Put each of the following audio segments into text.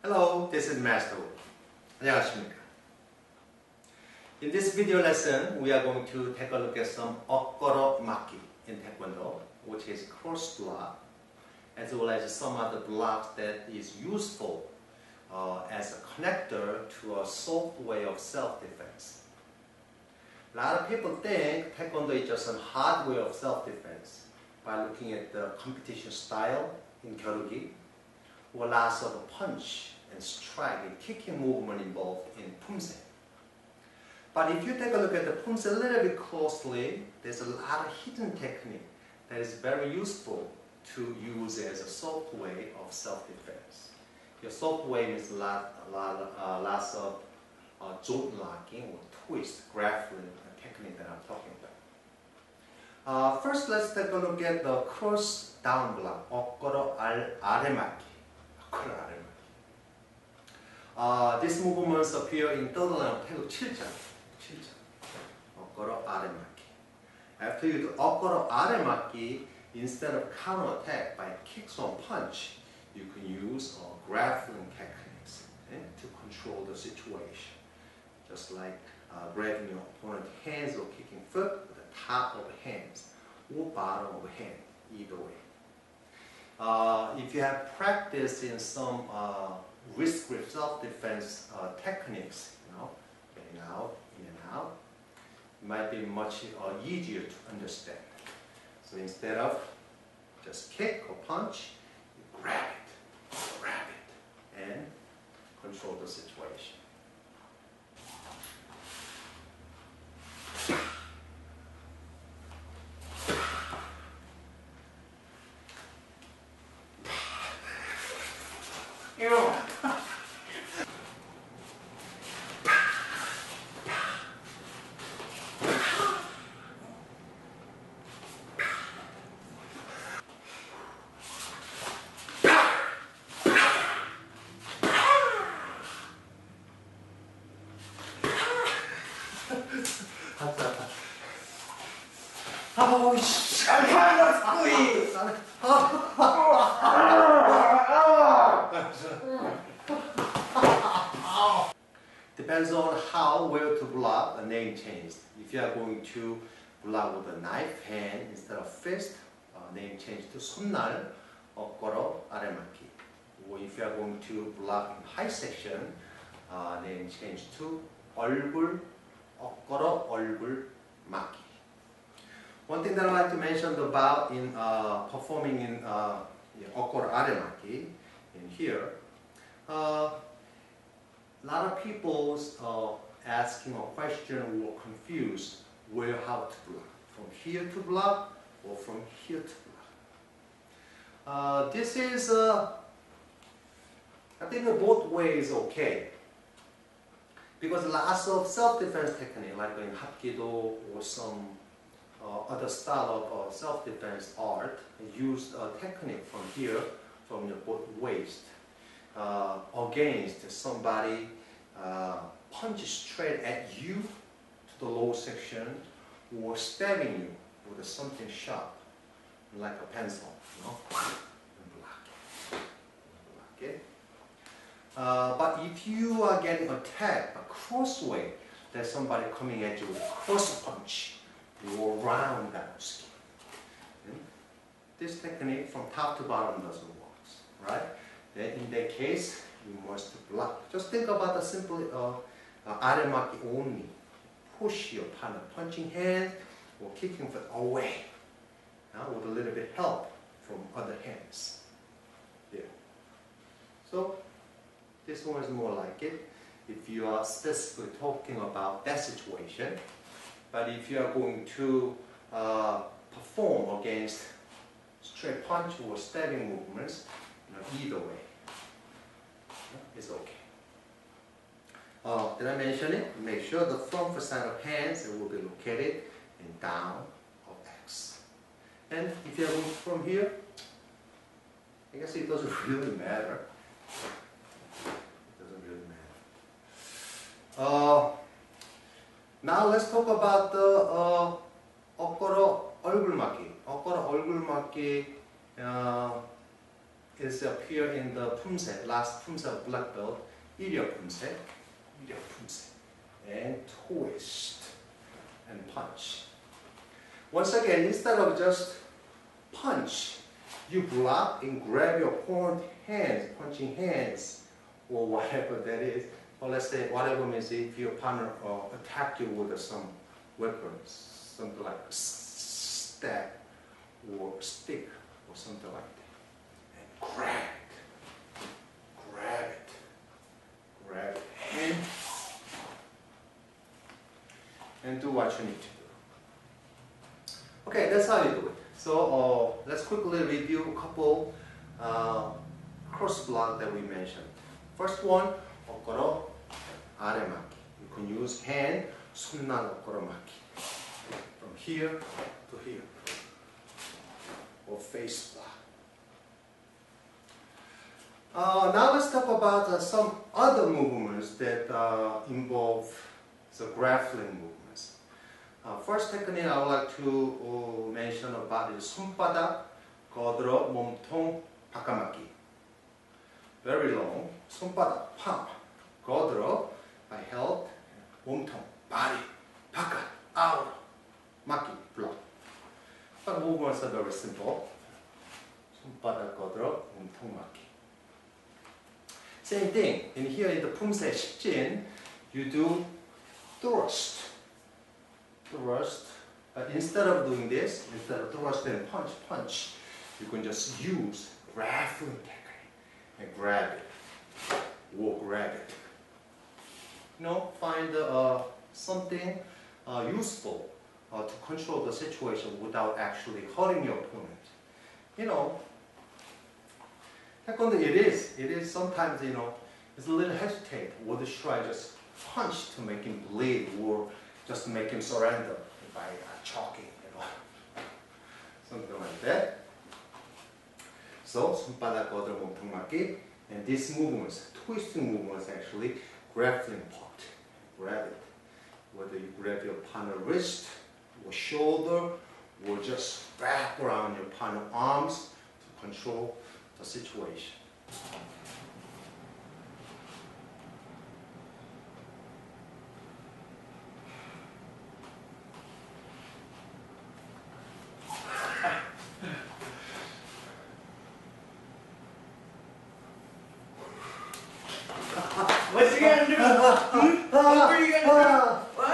Hello, this is Master Wu. 안녕하십니까? In this video lesson, we are going to take a look at some okoro maki in Taekwondo, which is cross block, as well as some other blocks that is useful as a connector to a soft way of self-defense. A lot of people think Taekwondo is just a hard way of self-defense by looking at the competition style in Kyorugi, or lots of punch and strike and kicking movement involved in Pumse. But if you take a look at the Pumse a little bit closely, there's a lot of hidden technique that is very useful to use as a soft way of self-defense. Your soft way means lots of joint locking or twist, grappling technique that I'm talking about. First, let's take a look at the cross down block, okoro aremaki. These movements appear in third line of Taekwondo 7장. okoro aremaki. After you do okoro aremaki, instead of counter attack by kicks or punch, you can use grappling techniques to control the situation. Just like grabbing your opponent's hands or kicking foot with the top of the hands or bottom of the hand, either way. If you have practiced in some wrist grip self-defense techniques, getting out, in and out, it might be much easier to understand. So instead of just kick or punch, you grab it, and control the situation. Oh, shit! I cannot squeeze! Depends on how well to block, the name changed. If you are going to block with a knife hand instead of fist, name changed to 손날, okoro aremaki. Or if you are going to block in high section, name changed to 얼굴, okoro 얼굴 maki. One thing that I like to mention about in performing in okoro aremaki, in here, a lot of people asking a question or confused where how to block, from here to block or from here to block. This is, I think both ways okay, because lots of self-defense technique like in Hapkido or some other style of self-defense art used a technique from here, from your waist, against somebody punches straight at you to the low section or stabbing you with something sharp like a pencil, and block it. But if you are getting attacked a crossway, there's somebody coming at you with a cross punch, you will round down skin. This technique from top to bottom doesn't work, right? Then in that case, you must block. Just think about the simple aremaki only. Push your partner, punching hand or kicking foot away, with a little bit help from other hands. There. So this one is more like it if you are specifically talking about that situation. But if you are going to perform against straight punch or stabbing movements, either way, it's okay. Did I mention it? Make sure the front side of hands will be located in down of X. And if you are moving from here, I guess it doesn't really matter. It doesn't really matter. Now let's talk about the okoro 얼굴 맞기. okoro 얼굴 맞기 is appear in the pumse, last pumse of black belt, iria pumse, and twist and punch. Once again, instead of just punch, you block and grab your opponent's hands, punching hands, or whatever that is. Or let's say whatever means if your partner attack you with some weapons, something like a stab or a stick or something like that, and grab it, and do what you need to do. Okay, that's how you do it. So let's quickly review a couple cross block that we mentioned. First one, 어깨로 아래 맞기. You can use hand, 손난 어깨로 맞기. From here to here. Or face block. Now let's talk about some other movements that involve the grappling movements. First technique I would like to mention about is 손바닥, 거들어, 몸통, 바꿔맞기. Very long. 손바닥, palm, 거들어, by held, 몸통, body, 바깥, out, 맞기, block. But movements are very simple. 손바닥, 거들어, 몸통, 맞기. Same thing. In here in the pumse 십진, you do thrust. But instead of doing this, instead of thrust and punch, you can just use grappling technique and grab it. Or grab it. You know, find something useful to control the situation without actually hurting your opponent. You know, Taekwondo it is sometimes, you know, it's a little hesitate. Whether should I just punch to make him bleed or just to make him surrender by choking, you know, something like that. So, 손바닥 거들어 몸통 맞기, and these movements, twisting movements actually, grappling part, grab it. Whether you grab your partner's wrist or shoulder, or just wrap around your partner's arms to control the situation. What you gonna do? What are you gonna do? What?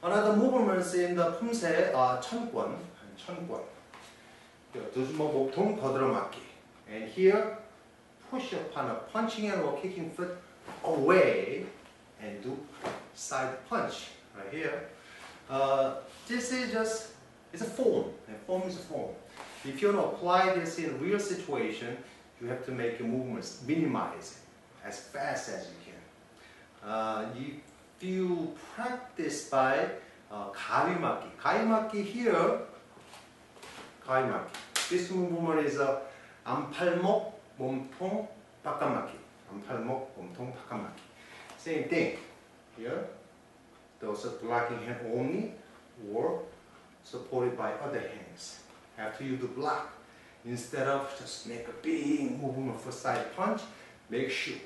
Another movement in the pumse, 천권. 몸통 거들어 맞기. And here, push your partner, punching and or kicking foot away, and do side punch right here. This is just, it's a form. A form is a form. If you want to apply this in real situation, you have to make your movements minimize as fast as you can. If you practice by 가위맞기 here, 가위맞기. This movement is 안팔목, 몸통, 바깥맞기. 안팔목, 몸통, 바깥맞기. Same thing. Here, those are blocking hand only, or supported by other hands. After you do block, instead of just make a big movement for side punch, make sure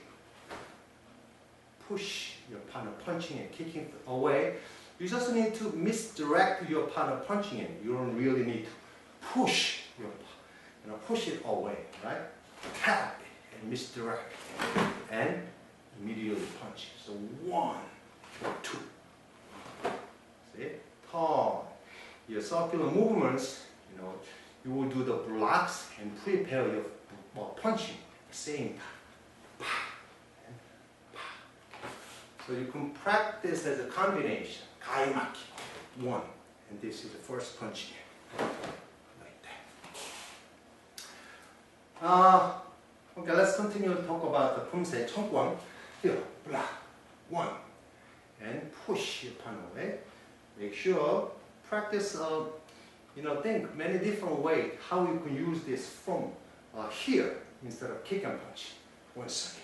push your partner punching and kicking away. You just need to misdirect your partner punching in. You don't really need to push your, push it away, right? Tap it and misdirect it, and immediately punch. So 1, 2. See? Turn. Your circular movements, you will do the blocks and prepare your punching at the same time. So you can practice as a combination. 가위맞기. 1. And this is the first punching. Like that. Okay, let's continue to talk about the pumse 천권. Here, block. 1. And push your partner away. Make sure, practice, think many different ways how you can use this from here instead of kick and punch. 1 second.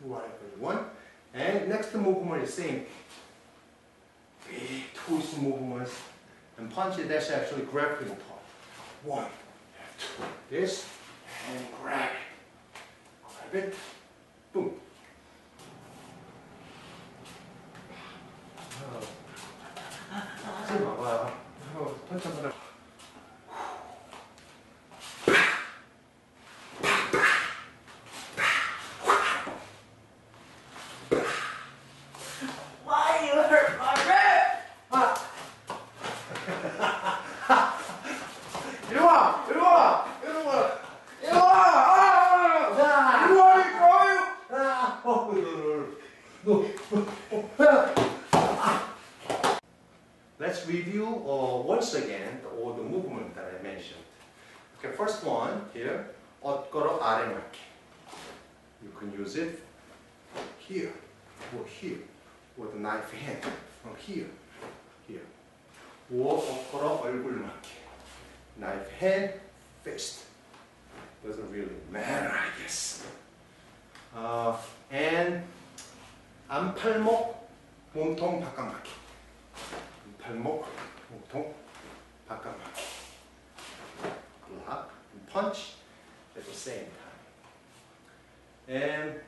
Do whatever you want. And next movement is same. big twist movements. And punch, that's actually grappling part. 1, 2, this, and grab it. Grab it, boom. 하지 마봐요. 펀치 한번 해. Why you hurt my rib? 이리 와! 이리 와! 이리 와! 이리 와! 이리 와! Let's review once again all the movement that I mentioned. Okay, first one here, 엇걸어 아래맞기. You can use it here or here with a knife hand. From here, here. or 엇걸어 얼굴 맞기. Knife hand, fist. Doesn't really matter, I guess. And 안팔목, 몸통 바깥맞기. 발목, 몸통, 바깥맞기. Block and punch at the same time. And